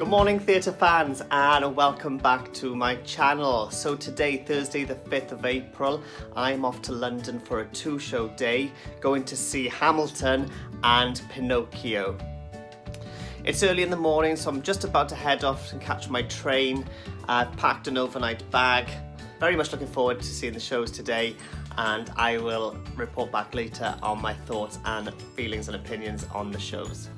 Good morning theatre fans and welcome back to my channel. So today, Thursday the 5th of April, I'm off to London for a two-show day, going to see Hamilton and Pinocchio. It's early in the morning, so I'm just about to head off and catch my train. I've packed an overnight bag. Very much looking forward to seeing the shows today, and I will report back later on my thoughts and feelings and opinions on the shows.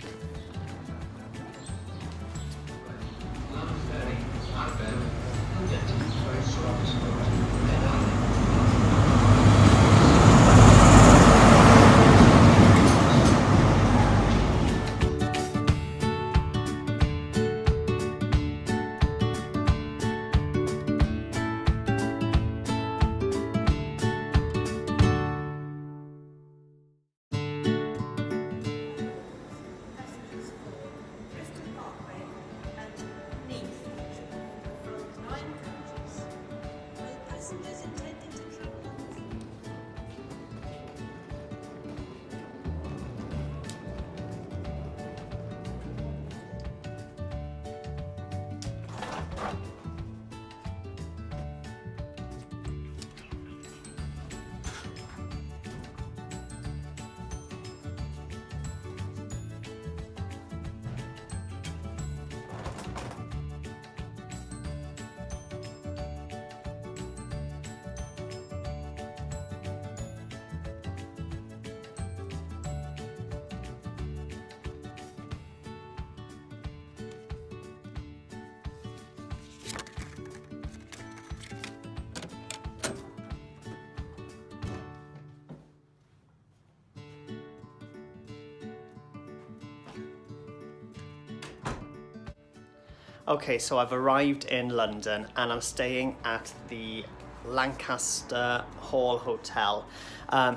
Okay, so I've arrived in London and I'm staying at the Lancaster Hall Hotel.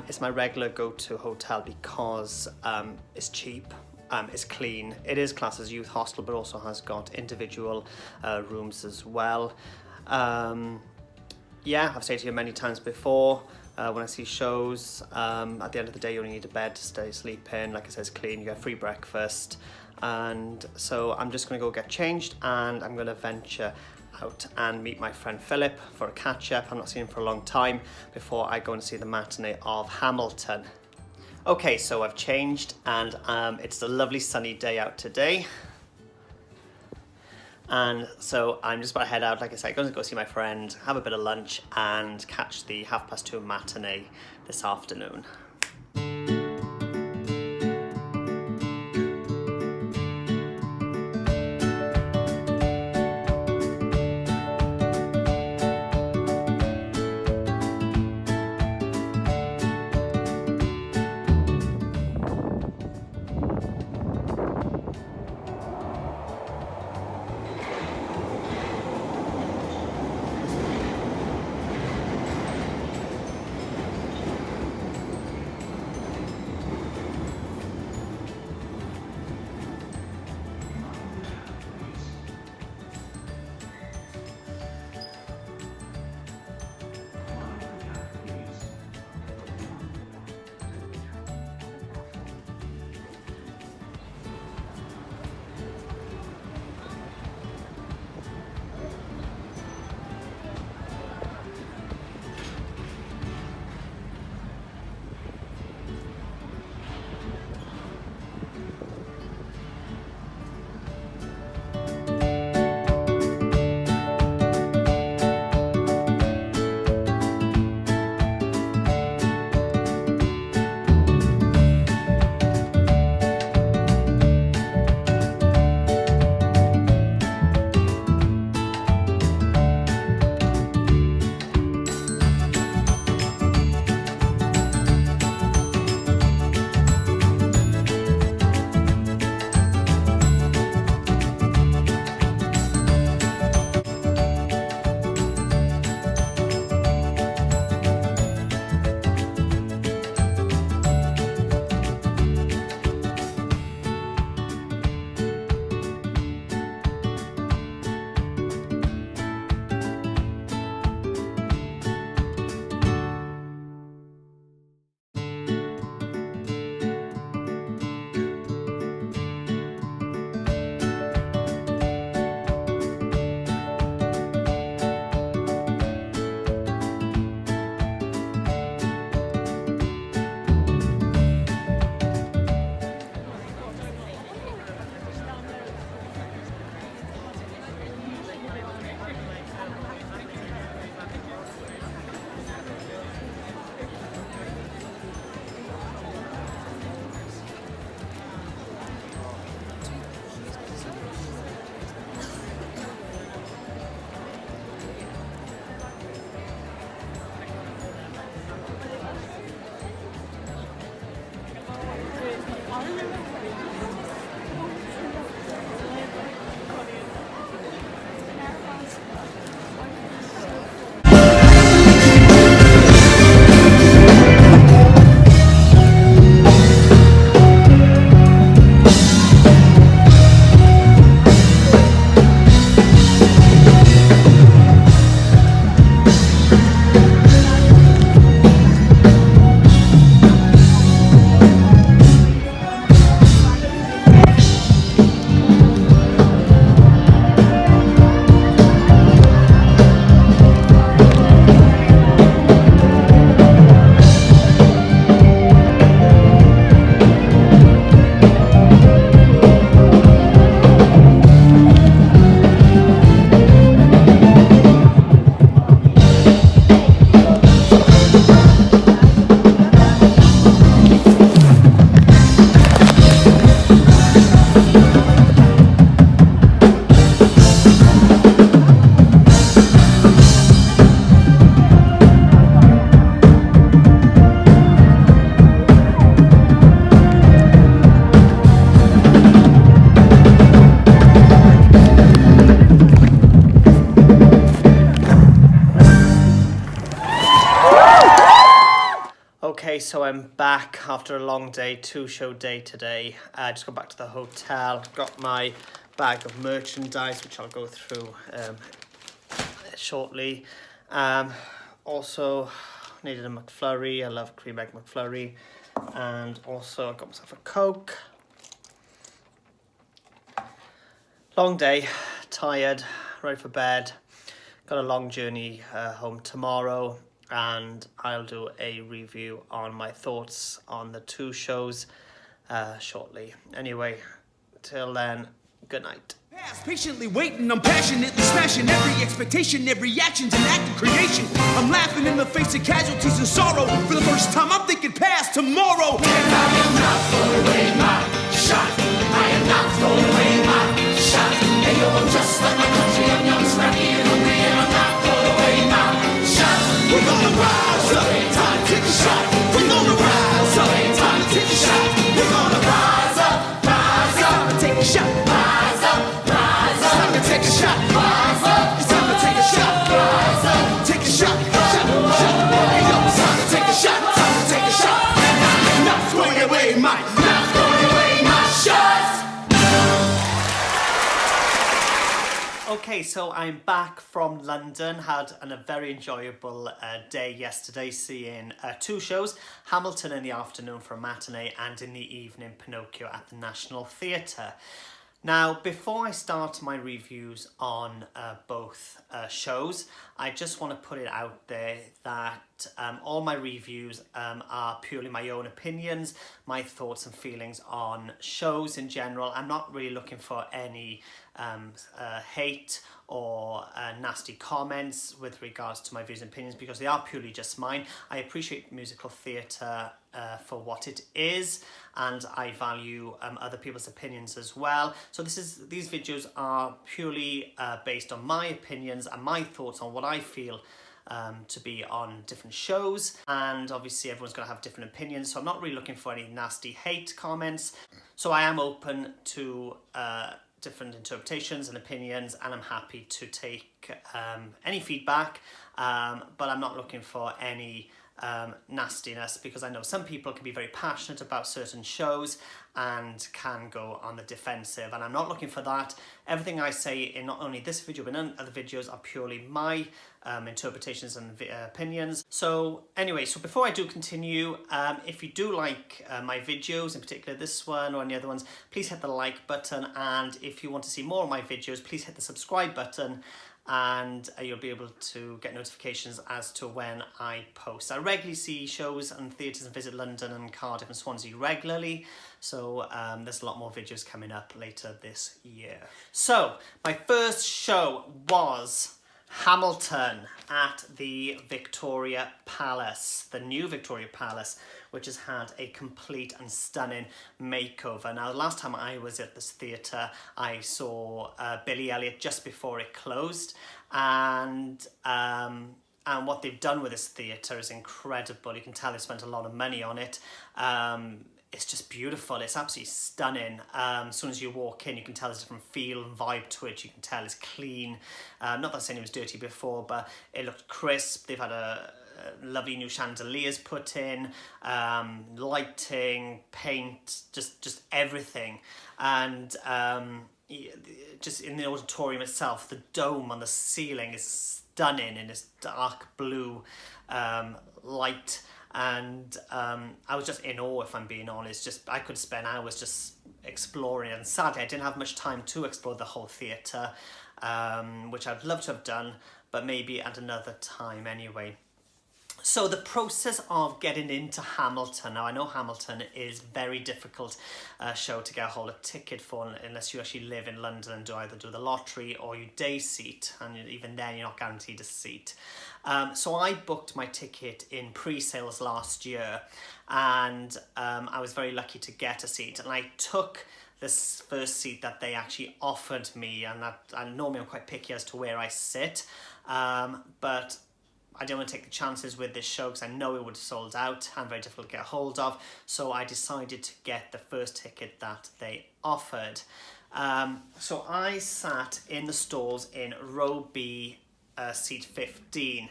It's my regular go-to hotel because it's cheap, it's clean. It is classed as youth hostel, but also has got individual rooms as well. Yeah, I've stayed here many times before. When I see shows, at the end of the day you only need a bed to sleep in. Like I said, it's clean, you get free breakfast. And so I'm just going to go get changed and I'm going to venture out and meet my friend Philip for a catch-up. I've not seen him for a long time before I go and see the matinee of Hamilton. Okay, so I've changed and it's a lovely sunny day out today. And so I'm just about to head out, like I said, going to go see my friend, have a bit of lunch and catch the 2:30 matinee this afternoon. Okay, so I'm back after a long day, 2-show day today. I just got back to the hotel, got my bag of merchandise, which I'll go through shortly. Also needed a McFlurry, I love cream egg McFlurry. And also I got myself a Coke. Long day, tired, ready for bed. Got a long journey home tomorrow. And I'll do a review on my thoughts on the 2 shows shortly. Anyway, till then, good night. Patiently waiting, I'm passionately smashing every expectation, every action's an act of creation. I'm laughing in the face of casualties and sorrow. For the first time, I'm thinking past tomorrow. And I am not throwing away my shot. I am not throwing away my shot. Hey yo, I'm just like my country, I'm young, scrappy, and hungry, and I'm not throwing away my shot. We're gonna rise up, ain't time to take a shot. We're gonna rise up, ain't time to take a shot. We're gonna rise up, and take a shot. Rise up, it's time to take a shot. Rise up, it's time to take a shot. Rise up, take a shot, shot. Hey yo, it's time to take a shot, time to take a shot. And I'm not throwing away my shots. Okay, so I'm back from London, had a very enjoyable day yesterday, seeing 2 shows, Hamilton in the afternoon for a matinee and in the evening Pinocchio at the National Theatre. Now, before I start my reviews on both shows, I just want to put it out there that all my reviews are purely my own opinions, my thoughts and feelings on shows in general. I'm not really looking for any hate or nasty comments with regards to my views and opinions, because they are purely just mine. I appreciate musical theatre for what it is, and I value other people's opinions as well. So these videos are purely based on my opinions and my thoughts on what I feel to be on different shows, and obviously everyone's going to have different opinions, so I'm not really looking for any nasty hate comments. So I am open to different interpretations and opinions, and I'm happy to take any feedback, but I'm not looking for any nastiness, because I know some people can be very passionate about certain shows and can go on the defensive, and I'm not looking for that. Everything I say in not only this video but in other videos are purely my interpretations and opinions. So anyway, so before I do continue, if you do like my videos, in particular this one or any other ones, please hit the like button, and if you want to see more of my videos, please hit the subscribe button, and you'll be able to get notifications as to when I post. I regularly see shows and theatres and visit London and Cardiff and Swansea regularly, so there's a lot more videos coming up later this year. So my first show was Hamilton at the Victoria Palace, the new Victoria Palace, which has had a complete and stunning makeover. Now, the last time I was at this theatre, I saw Billy Elliot just before it closed, and what they've done with this theatre is incredible. You can tell they spent a lot of money on it. it's just beautiful. It's absolutely stunning. As soon as you walk in, you can tell there's a different feel and vibe to it. You can tell it's clean. Not that saying it was dirty before, but it looked crisp. They've had a lovely new chandeliers put in, lighting, paint, just everything. And just in the auditorium itself, the dome on the ceiling is stunning in this dark blue light. And I was just in awe, if I'm being honest. Just I could spend hours just exploring it. And sadly, I didn't have much time to explore the whole theatre, which I'd love to have done, but maybe at another time anyway. So the process of getting into Hamilton, now I know Hamilton is very difficult show to get a hold of ticket for unless you actually live in London and either do the lottery or you day seat, and even then you're not guaranteed a seat. So I booked my ticket in pre-sales last year, and I was very lucky to get a seat, and I took this first seat that they actually offered me, and normally I'm quite picky as to where I sit, but I didn't want to take the chances with this show because I know it would have sold out and very difficult to get a hold of. So I decided to get the first ticket that they offered. So I sat in the stalls in row B, seat 15.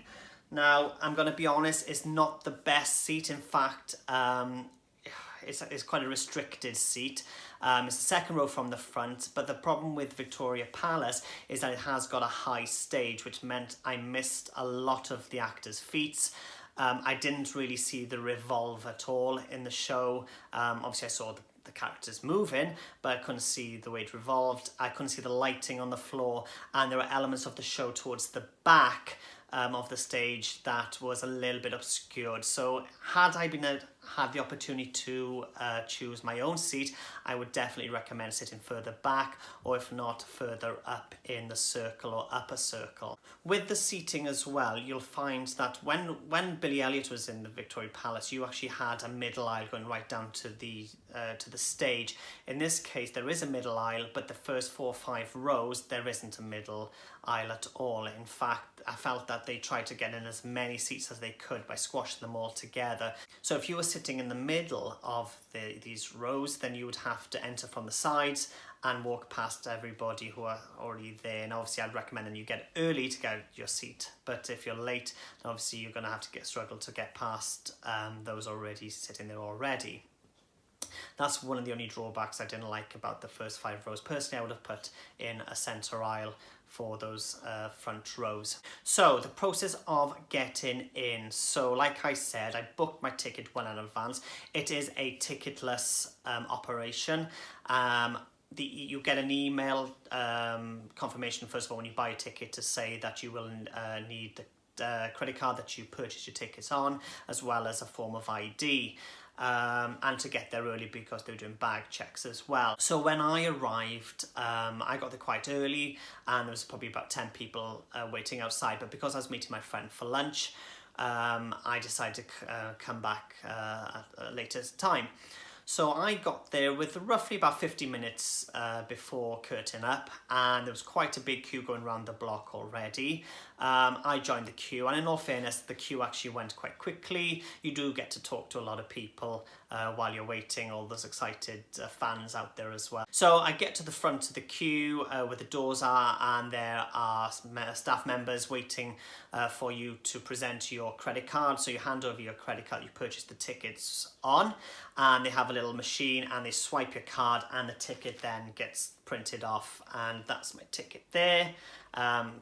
Now, I'm going to be honest, it's not the best seat. In fact, it's quite a restricted seat. It's the second row from the front, but the problem with Victoria Palace is that it has got a high stage, which meant I missed a lot of the actors' feats. I didn't really see the revolve at all in the show. Obviously I saw the characters moving, but I couldn't see the way it revolved. I couldn't see the lighting on the floor, and there were elements of the show towards the back of the stage that was a little bit obscured. So had I had the opportunity to choose my own seat, I would definitely recommend sitting further back, or if not, further up in the circle or upper circle. With the seating as well, you'll find that when Billy Elliot was in the Victoria Palace, you actually had a middle aisle going right down to the stage. In this case, there is a middle aisle, but the first 4 or 5 rows, there isn't a middle aisle at all. In fact, I felt that they tried to get in as many seats as they could by squashing them all together. So if you were sitting in the middle of these rows, then you would have to enter from the sides and walk past everybody who are already there. And obviously I'd recommend that you get early to get your seat, but if you're late, then obviously you're going to have to struggle to get past those already sitting there already. That's one of the only drawbacks I didn't like about the first 5 rows. Personally, I would have put in a centre aisle for those front rows. So the process of getting in. So like I said, I booked my ticket well in advance. It is a ticketless operation. You get an email confirmation, first of all, when you buy a ticket, to say that you will need the credit card that you purchased your tickets on, as well as a form of ID. And to get there early because they were doing bag checks as well. So when I arrived, I got there quite early, and there was probably about 10 people waiting outside, but because I was meeting my friend for lunch, I decided to come back at a later time. So I got there with roughly about 50 minutes before curtain up, and there was quite a big queue going around the block already. I joined the queue, and in all fairness, the queue actually went quite quickly. You do get to talk to a lot of people while you're waiting, all those excited fans out there as well. So I get to the front of the queue where the doors are, and there are staff members waiting for you to present your credit card. So you hand over your credit card you purchased the tickets on, and they have a little machine, and they swipe your card, and the ticket then gets printed off, and that's my ticket there.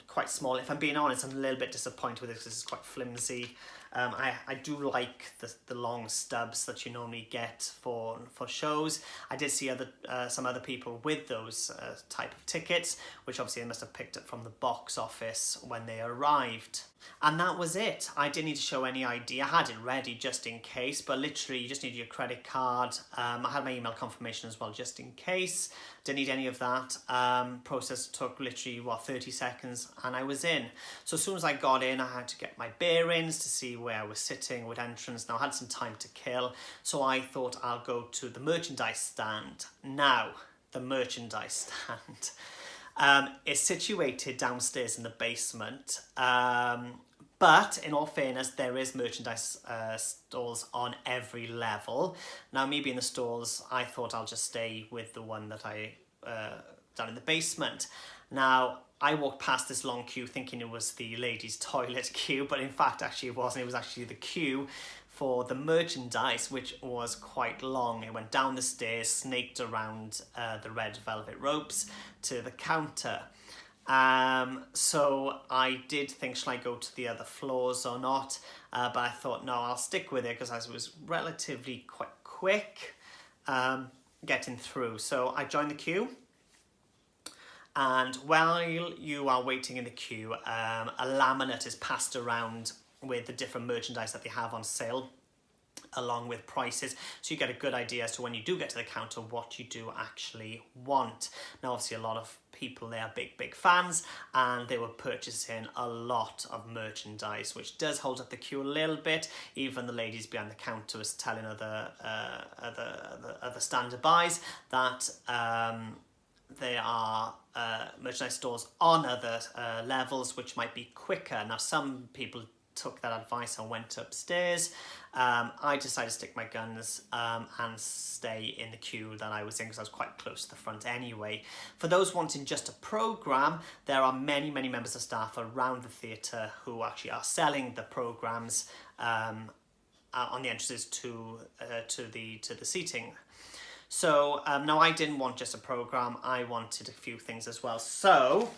Quite small. If I'm being honest, I'm a little bit disappointed with it because it's quite flimsy. I do like the long stubs that you normally get for shows. I did see some other people with those type of tickets, which obviously they must have picked up from the box office when they arrived. And that was it. I didn't need to show any ID. I had it ready just in case, but literally you just need your credit card. I had my email confirmation as well just in case. Didn't need any of that. Process took literally 30 seconds, and I was in. So as soon as I got in, I had to get my bearings to see where I was sitting with entrance. Now I had some time to kill, so I thought I'll go to the merchandise stand. Now, the merchandise stand is situated downstairs in the basement, But in all fairness, there is merchandise stalls on every level. Now, me being the stalls, I thought I'll just stay with the one that I down in the basement. Now, I walked past this long queue thinking it was the ladies' toilet queue, but in fact, actually it wasn't. It was actually the queue for the merchandise, which was quite long. It went down the stairs, snaked around the red velvet ropes to the counter. So I did think, shall I go to the other floors or not? But I thought, no, I'll stick with it because I was relatively quite quick getting through. So I joined the queue. And while you are waiting in the queue, a laminate is passed around with the different merchandise that they have on sale, along with prices, so you get a good idea as to when you do get to the counter what you do actually want. Now, obviously, a lot of people, they are big fans, and they were purchasing a lot of merchandise, which does hold up the queue a little bit. Even the ladies behind the counter was telling other stand-bys that there are merchandise stores on other levels which might be quicker. Now, some people took that advice and went upstairs. I decided to stick my guns and stay in the queue that I was in because I was quite close to the front anyway. For those wanting just a programme, there are many members of staff around the theatre who actually are selling the programmes on the entrances to the seating. So now I didn't want just a programme, I wanted a few things as well. So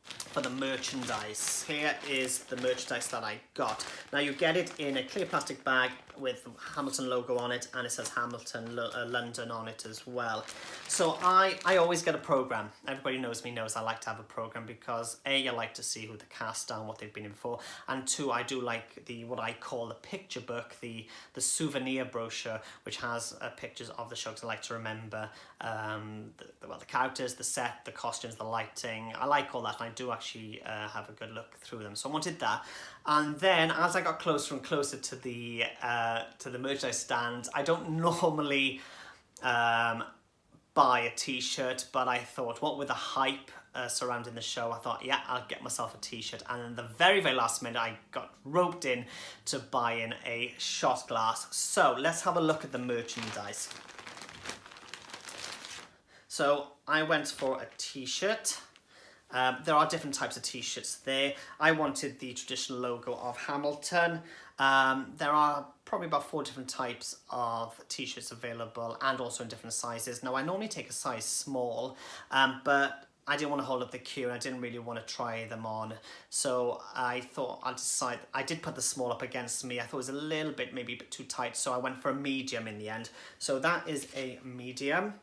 for the merchandise, here is the merchandise that I got. Now, you get it in a clear plastic bag with the Hamilton logo on it, and it says Hamilton London on it as well. So I always get a programme. Everybody knows me, knows I like to have a programme because A, I like to see who the cast are and what they've been in before, and two, I do like what I call the picture book, the souvenir brochure, which has pictures of the show, because I like to remember the characters, the set, the costumes, the lighting. I like all that, and I do actually have a good look through them. So I wanted that. And then as I got closer and closer to the merchandise stand, I don't normally buy a t-shirt, but I thought, what with the hype surrounding the show, I thought, yeah, I'll get myself a t-shirt. And then the very last minute, I got roped in to buying a shot glass. So let's have a look at the merchandise. So I went for a t-shirt. There are different types of t-shirts there. I wanted the traditional logo of Hamilton. There are probably about 4 different types of t-shirts available, and also in different sizes. Now, I normally take a size small, but I didn't want to hold up the queue, and I didn't really want to try them on. So I thought I did put the small up against me. I thought it was a little bit, maybe a bit too tight, so I went for a medium in the end. So that is a medium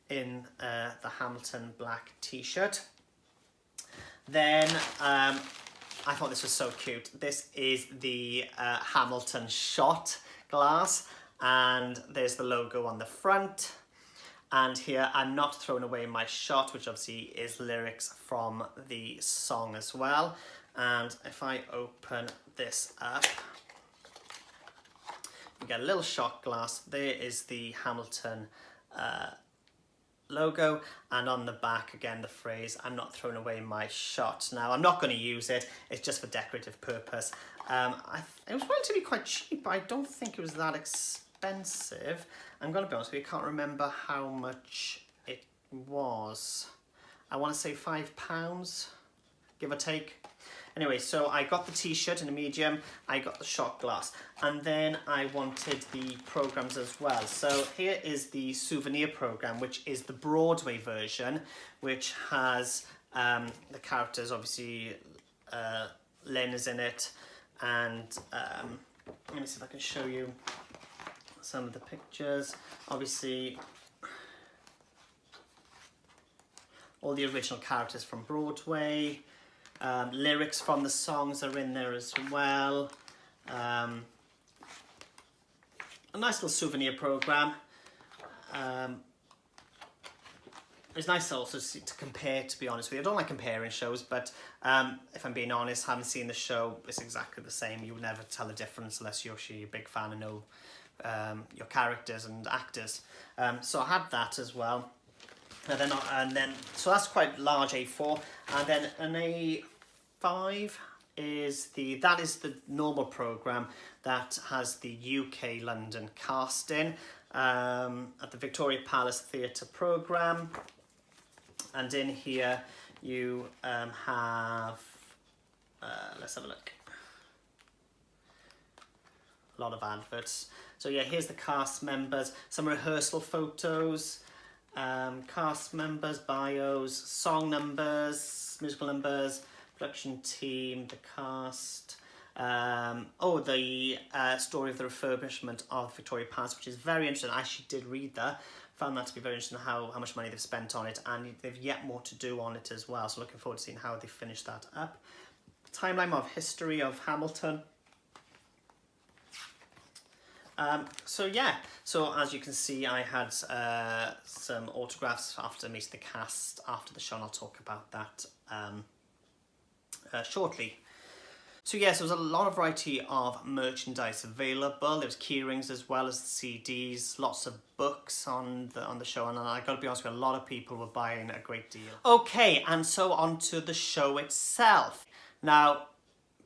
in the Hamilton black t-shirt. Then I thought this was so cute. This is the Hamilton shot glass, and there's the logo on the front. And here, I'm not throwing away my shot, which obviously is lyrics from the song as well. And if I open this up, you get a little shot glass. There is the Hamilton logo, and on the back again the phrase, I'm not throwing away my shot. Now, I'm not going to use it, it's just for decorative purpose. It was relatively quite cheap. I don't think it was that expensive. I'm going to be honest with you, I can't remember how much it was. I want to say £5, give or take. Anyway, so I got the t-shirt in a medium, I got the shot glass, and then I wanted the programmes as well. So here is the souvenir programme, which is the Broadway version, which has the characters, obviously Lynn is in it, and let me see if I can show you some of the pictures. Obviously, all the original characters from Broadway. Lyrics from the songs are in there as well. A nice little souvenir programme. It's nice also to compare, to be honest with you. I don't like comparing shows, but if I'm being honest, having seen the show, it's exactly the same. You would never tell the difference unless you're actually a big fan and know your characters and actors. So I had that as well. And then so that's quite large A4, and then an A5 is the normal programme that has the UK London casting at the Victoria Palace Theatre programme. And in here you have, let's have a look, a lot of adverts. So yeah, here's the cast members, some rehearsal photos, cast members, bios, song numbers, musical numbers, production team, the cast. The story of the refurbishment of Victoria Palace, which is very interesting. I actually did read that. Found that to be very interesting, how much money they've spent on it, and they've yet more to do on it as well. So looking forward to seeing how they finish that up. Timeline of history of Hamilton. So as you can see, I had some autographs after meeting the cast after the show, and I'll talk about that shortly. So yes, there was a lot of variety of merchandise available. There was keyrings as well as CDs, lots of books on the show, and I got to be honest with you, a lot of people were buying a great deal. Okay, and so on to the show itself. Now,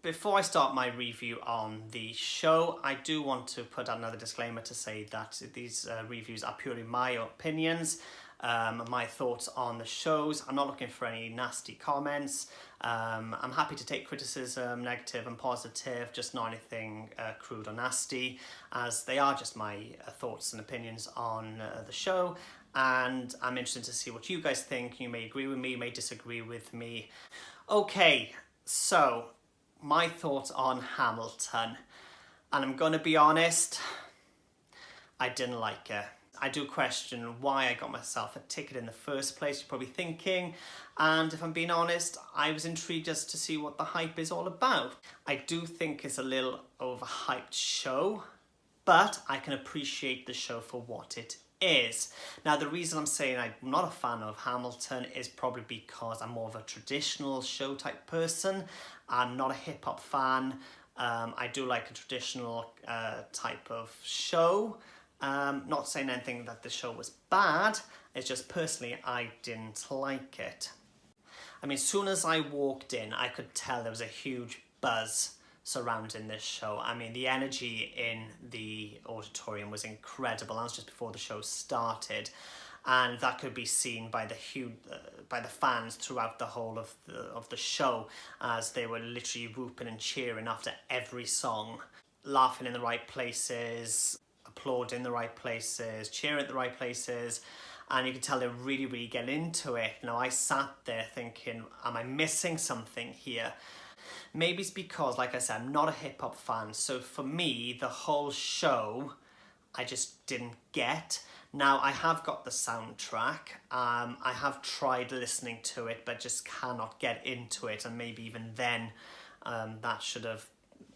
before I start my review on the show, I do want to put out another disclaimer to say that these reviews are purely my opinions, my thoughts on the shows. I'm not looking for any nasty comments. I'm happy to take criticism, negative and positive, just not anything crude or nasty, as they are just my thoughts and opinions on the show. And I'm interested to see what you guys think. You may agree with me, you may disagree with me. Okay, so my thoughts on Hamilton, and I'm gonna be honest, I didn't like it. I do question why I got myself a ticket in the first place, you're probably thinking, and if I'm being honest, I was intrigued as to see what the hype is all about. I do think it's a little overhyped show, but I can appreciate the show for what it is. Now, the reason I'm saying I'm not a fan of Hamilton is probably because I'm more of a traditional show type person. I'm not a hip hop fan. I do like a traditional type of show. Not saying anything that the show was bad, it's just personally I didn't like it. I mean, as soon as I walked in, I could tell there was a huge buzz surrounding this show. I mean, the energy in the auditorium was incredible. That was just before the show started, and that could be seen by the by the fans throughout the whole of the show, as they were literally whooping and cheering after every song, laughing in the right places, applauding in the right places, cheering at the right places, and you can tell they're really, really getting into it. Now, I sat there thinking, am I missing something here? Maybe it's because, like I said, I'm not a hip-hop fan, so for me, the whole show, I just didn't get. Now, I have got the soundtrack. I have tried listening to it, but just cannot get into it, and maybe even then, that should have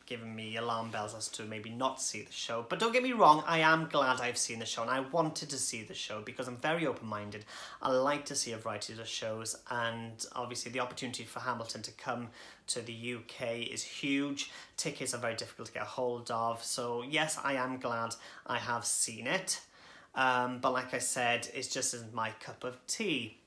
given me alarm bells as to maybe not see the show. But don't get me wrong, I am glad I've seen the show, and I wanted to see the show because I'm very open-minded. I like to see a variety of shows, and obviously the opportunity for Hamilton to come to the UK is huge. Tickets are very difficult to get a hold of, so yes, I am glad I have seen it. But like I said, it just isn't my cup of tea.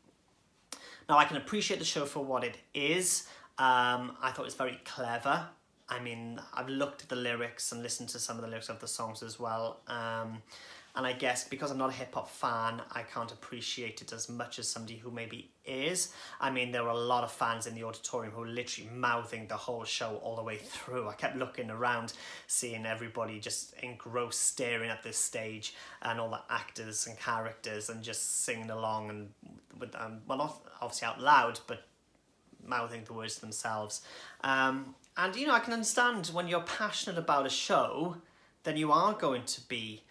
Now, I can appreciate the show for what it is. I thought it was very clever. I mean, I've looked at the lyrics and listened to some of the lyrics of the songs as well. And I guess because I'm not a hip-hop fan, I can't appreciate it as much as somebody who maybe is. I mean, there were a lot of fans in the auditorium who were literally mouthing the whole show all the way through. I kept looking around, seeing everybody just engrossed, staring at this stage, and all the actors and characters, and just singing along, and with well, not obviously out loud, but mouthing the words themselves. And, you know, I can understand when you're passionate about a show, then you are going to be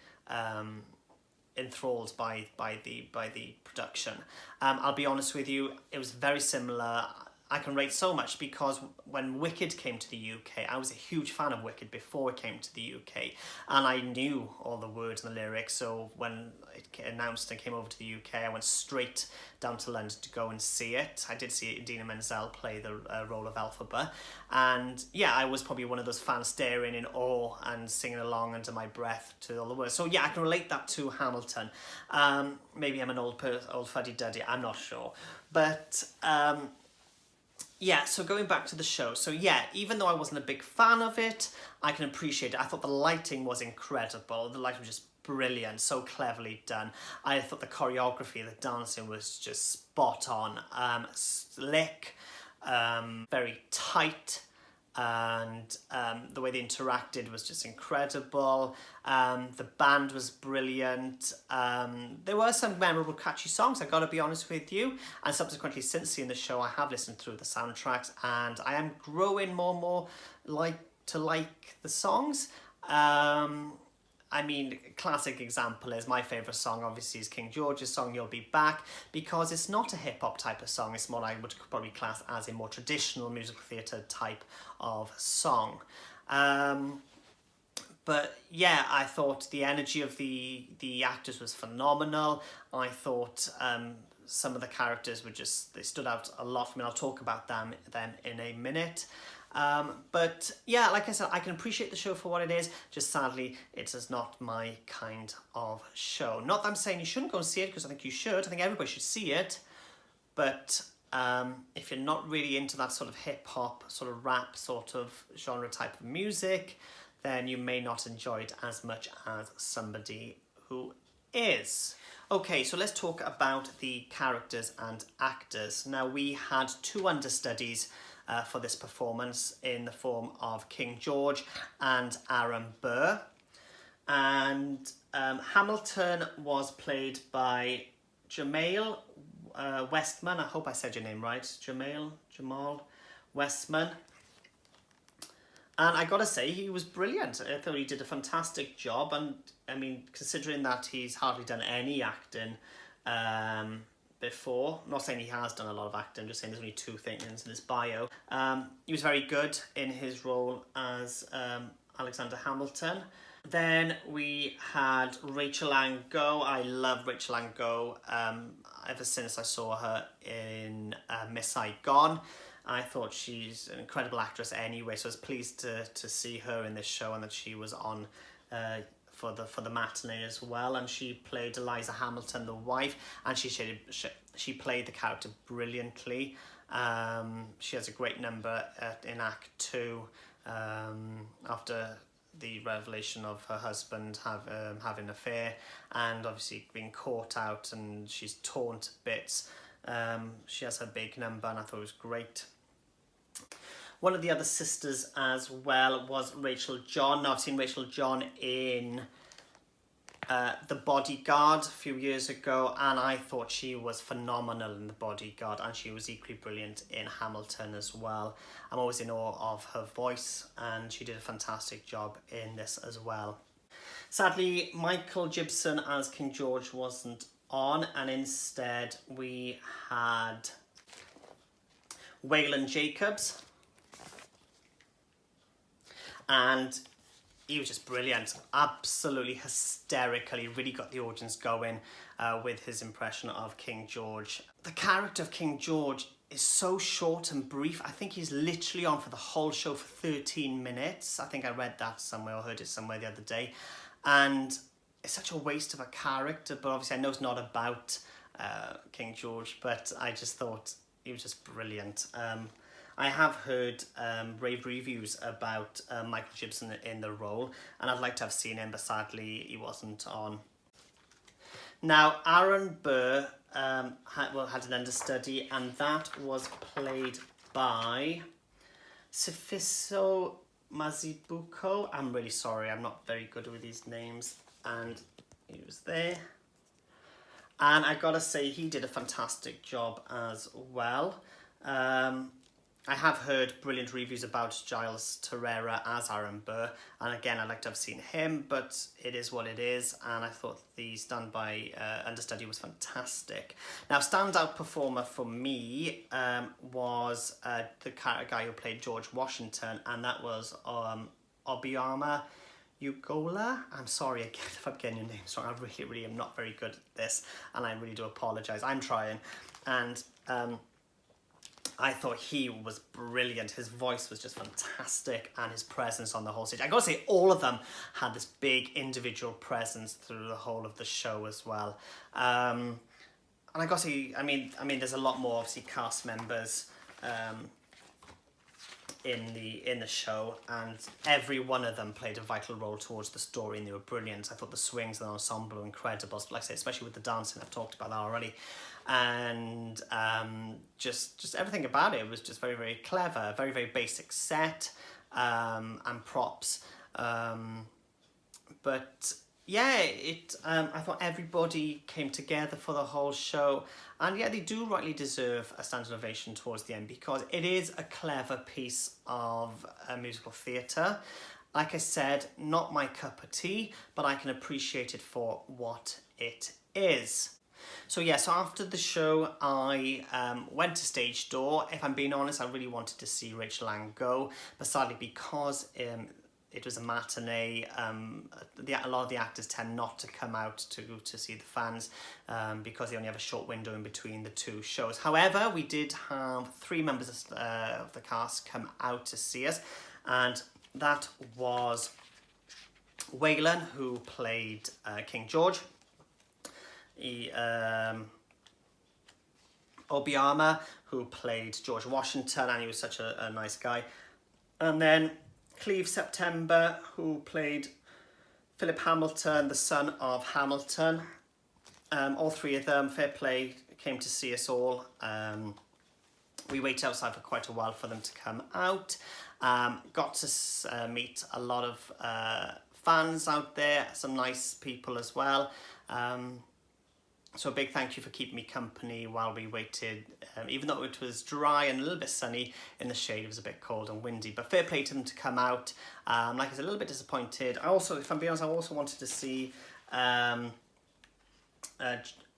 enthralled by the production. I'll be honest with you, it was very similar. I can rate so much because when Wicked came to the UK, I was a huge fan of Wicked before it came to the UK, and I knew all the words and the lyrics, so when it announced and came over to the UK, I went straight down to London to go and see it. I did see Idina Menzel play the role of Elphaba, and yeah, I was probably one of those fans staring in awe and singing along under my breath to all the words. So yeah, I can relate that to Hamilton. Maybe I'm an old fuddy-duddy, I'm not sure. But Yeah, so going back to the show, so yeah, even though I wasn't a big fan of it, I can appreciate it. I thought the lighting was incredible. The lighting was just brilliant, so cleverly done. I thought the choreography, the dancing was just spot on, slick, very tight, and the way they interacted was just incredible. The band was brilliant. There were some memorable catchy songs, I gotta be honest with you, and subsequently since seeing the show I have listened through the soundtracks and I am growing more and more to like the songs. I mean, classic example is my favourite song obviously is King George's song You'll Be Back, because it's not a hip-hop type of song, it's more I would probably class as a more traditional musical theatre type of song. But yeah, I thought the energy of the actors was phenomenal. I thought some of the characters were just, they stood out a lot for me. I'll talk about them then in a minute. But yeah, like I said, I can appreciate the show for what it is, just sadly it is not my kind of show. Not that I'm saying you shouldn't go and see it, because I think you should. I think everybody should see it. But if you're not really into that sort of hip-hop, sort of rap sort of genre type of music, then you may not enjoy it as much as somebody who is. Okay, so let's talk about the characters and actors. Now, we had two understudies for this performance in the form of King George and Aaron Burr. And Hamilton was played by Jamal Westman. I hope I said your name right. Jamal Westman. And I gotta say, he was brilliant. I thought he did a fantastic job. And I mean, considering that he's hardly done any acting before, I'm not saying he has done a lot of acting, I'm just saying there's only 2 things in his bio. He was very good in his role as Alexander Hamilton. Then we had Rachel Ann Go. I love Rachel Ann Go ever since I saw her in Miss Saigon. I thought she's an incredible actress anyway, so I was pleased to see her in this show and that she was on for the matinee as well. And she played Eliza Hamilton, the wife, and she played the character brilliantly. She has a great number in Act 2 after the revelation of her husband having an affair and obviously being caught out, and she's torn to bits. She has her big number and I thought it was great. One of the other sisters as well was Rachel John. Now, I've seen Rachel John in The Bodyguard a few years ago, and I thought she was phenomenal in The Bodyguard, and she was equally brilliant in Hamilton as well. I'm always in awe of her voice, and she did a fantastic job in this as well. Sadly, Michael Gibson as King George wasn't on, and instead we had Waylon Jacobs, and he was just brilliant, absolutely hysterical. He really got the audience going with his impression of King George. The character of King George is so short and brief. I think he's literally on for the whole show for 13 minutes. I think I read that somewhere or heard it somewhere the other day. And it's such a waste of a character, but obviously I know it's not about King George, but I just thought he was just brilliant. I have heard rave reviews about Michael Gibson in the role, and I'd like to have seen him, but sadly he wasn't on. Now, Aaron Burr had an understudy, and that was played by Sifiso Mazibuko. I'm really sorry, I'm not very good with these names. And he was there. And I gotta say, he did a fantastic job as well. I have heard brilliant reviews about Giles Terrera as Aaron Burr, and again, I'd like to have seen him, but it is what it is, and I thought the standby understudy was fantastic. Now, standout performer for me was the guy who played George Washington, and that was Obioma Ugola. I'm sorry again if I'm getting your names wrong. I really am not very good at this, and I really do apologise. I'm trying, and I thought he was brilliant. His voice was just fantastic, and his presence on the whole stage. I gotta say, all of them had this big individual presence through the whole of the show as well. And I gotta say, I mean, there's a lot more obviously cast members in the show, and every one of them played a vital role towards the story, and they were brilliant. I thought the swings and the ensemble were incredible, like I say, especially with the dancing. I've talked about that already, and just everything about it was just very, very clever, very, very basic set and props, but yeah, I thought everybody came together for the whole show, and yeah, they do rightly deserve a standing ovation towards the end, because it is a clever piece of musical theatre. Like I said, not my cup of tea, but I can appreciate it for what it is. So yeah, so after the show, I went to stage door. If I'm being honest, I really wanted to see Rachel Ann go, but sadly, because it was a matinee, a lot of the actors tend not to come out to see the fans because they only have a short window in between the two shows. However, we did have 3 members of the cast come out to see us, and that was Waylon, who played King George, Obiama, who played George Washington, and he was such a nice guy, and then Cleve September, who played Philip Hamilton, the son of Hamilton. All 3 of them, fair play, came to see us all. We waited outside for quite a while for them to come out. Got to meet a lot of fans out there, some nice people as well. So a big thank you for keeping me company while we waited. Even though it was dry and a little bit sunny, in the shade it was a bit cold and windy. But fair play to them to come out. Like I said, a little bit disappointed. I also, if I'm being honest, I also wanted to see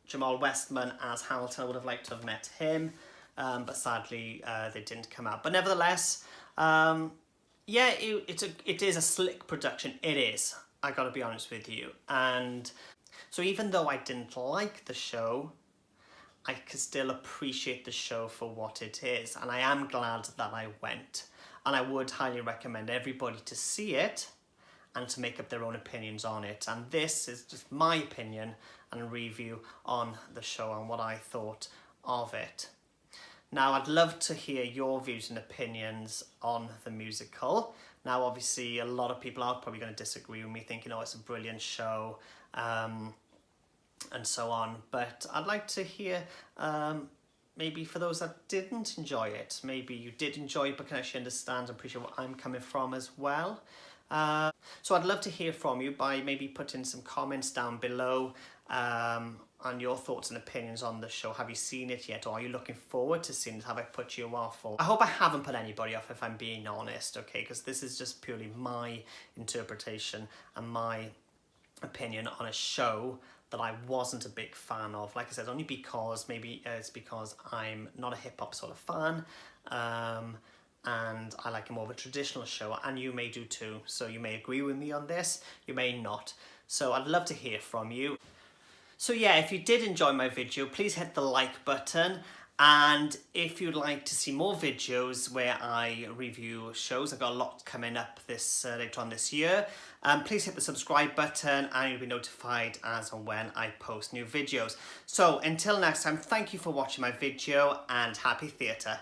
Jamal Westman as Hamilton. I would have liked to have met him, but sadly they didn't come out. But nevertheless, yeah, it is a slick production. It is. I got to be honest with you. And so even though I didn't like the show, I could still appreciate the show for what it is. And I am glad that I went. And I would highly recommend everybody to see it and to make up their own opinions on it. And this is just my opinion and a review on the show and what I thought of it. Now, I'd love to hear your views and opinions on the musical. Now, obviously, a lot of people are probably going to disagree with me, thinking, oh, it's a brilliant show, and so on. But I'd like to hear, maybe for those that didn't enjoy it, maybe you did enjoy it, but can actually understand and appreciate where I'm coming from as well. So I'd love to hear from you by maybe putting some comments down below on your thoughts and opinions on the show. Have you seen it yet, or are you looking forward to seeing it? Have I put you off? Or I hope I haven't put anybody off, if I'm being honest, okay, because this is just purely my interpretation and my opinion on a show that I wasn't a big fan of. Like I said, only because maybe it's because I'm not a hip-hop sort of fan, and I like a more of a traditional show, and you may do too. So you may agree with me on this, you may not. So I'd love to hear from you. So yeah, if you did enjoy my video, please hit the like button. And if you'd like to see more videos where I review shows, I've got a lot coming up this later on this year, please hit the subscribe button and you'll be notified as and when I post new videos. So until next time, thank you for watching my video and happy theatre.